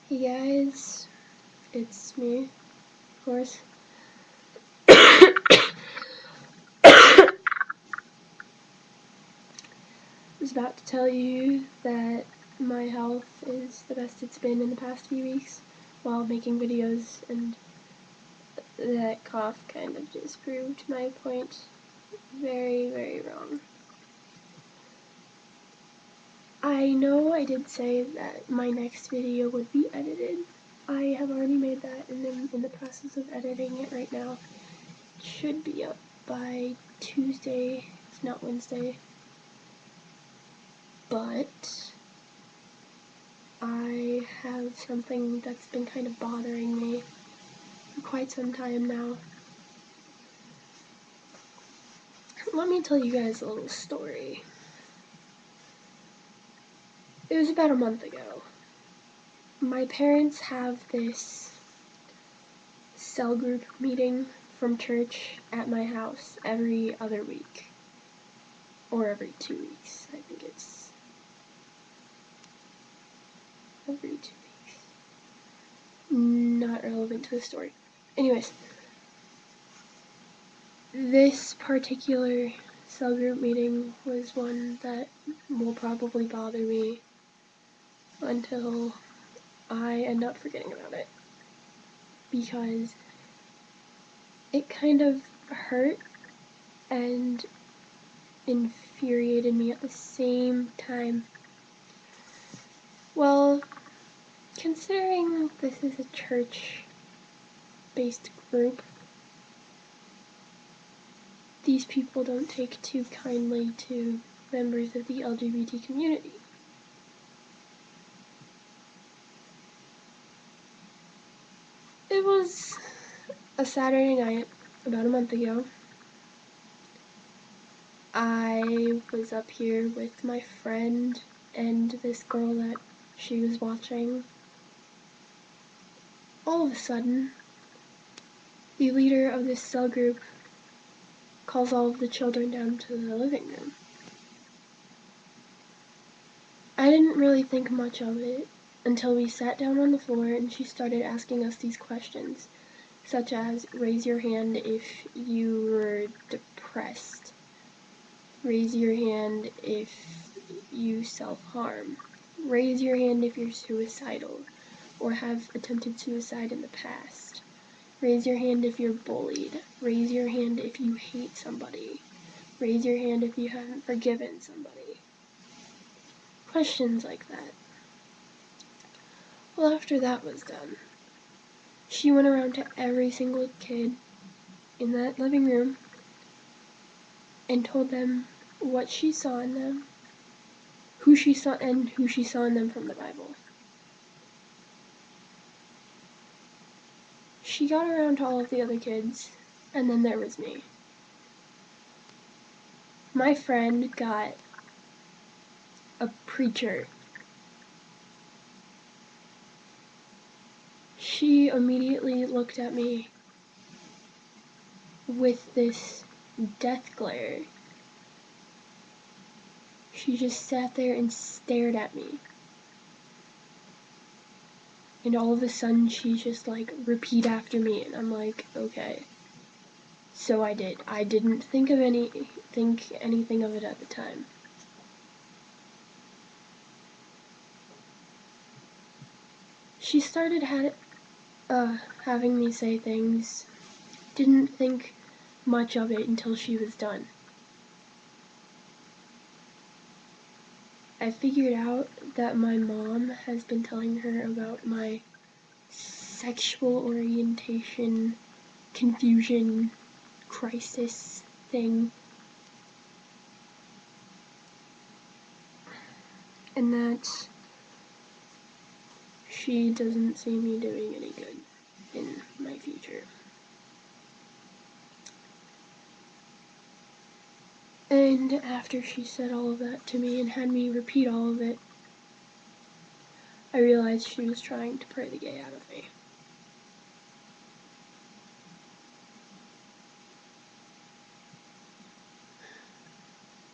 Hey guys, it's me, of course. I was about to tell you that my health is the best it's been in the past few weeks while making videos, and that cough kind of disproved my point very, very wrong. I know I did say that my next video would be edited. I have already made that and I'm in the process of editing it right now. It should be up by Tuesday, if not Wednesday. But I have something that's been kind of bothering me for quite some time now. Let me tell you guys a little story. It was about a month ago. My parents have this cell group meeting from church at my house every other week. Or every 2 weeks. I think it's every 2 weeks. Not relevant to the story. Anyways, this particular cell group meeting was one that will probably bother me until I end up forgetting about it, because it kind of hurt and infuriated me at the same time. Well, considering this is a church-based group, these people don't take too kindly to members of the LGBT community. It was a Saturday night about a month ago. I was up here with my friend and this girl that she was watching. All of a sudden, the leader of this cell group calls all of the children down to the living room. I didn't really think much of it until we sat down on the floor and she started asking us these questions, such as, raise your hand if you were depressed. Raise your hand if you self-harm. Raise your hand if you're suicidal or have attempted suicide in the past. Raise your hand if you're bullied. Raise your hand if you hate somebody. Raise your hand if you haven't forgiven somebody. Questions like that. Well, after that was done, she went around to every single kid in that living room and told them what she saw in them, who she saw in them from the Bible. She got around to all of the other kids, and then there was me. My friend got a preacher. She immediately looked at me with this death glare. She just sat there and stared at me. And all of a sudden she's just like, repeat after me, and I'm like, okay. So I did. I didn't think anything of it at the time. She started having me say things. Didn't think much of it until she was done. I figured out that my mom has been telling her about my sexual orientation confusion crisis thing, and that she doesn't see me doing any good in my future. And after she said all of that to me and had me repeat all of it, I realized she was trying to pray the gay out of me.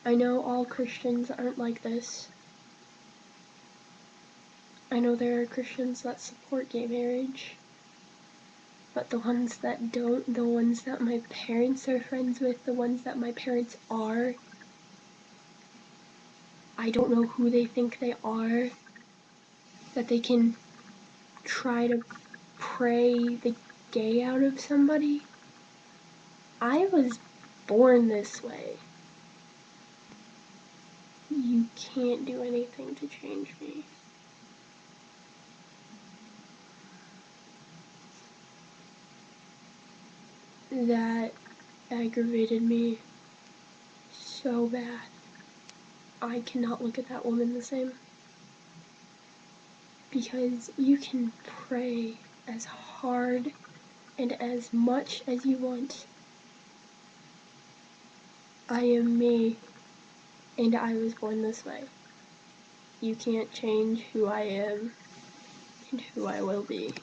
I know all Christians aren't like this, I know there are Christians that support gay marriage, but the ones that don't, the ones that my parents are friends with, the ones that my parents are, I don't know who they think they are, that they can try to pray the gay out of somebody. I was born this way. You can't do anything to change me. That aggravated me so bad. I cannot look at that woman the same. Because you can pray as hard and as much as you want. I am me, and I was born this way. You can't change who I am and who I will be.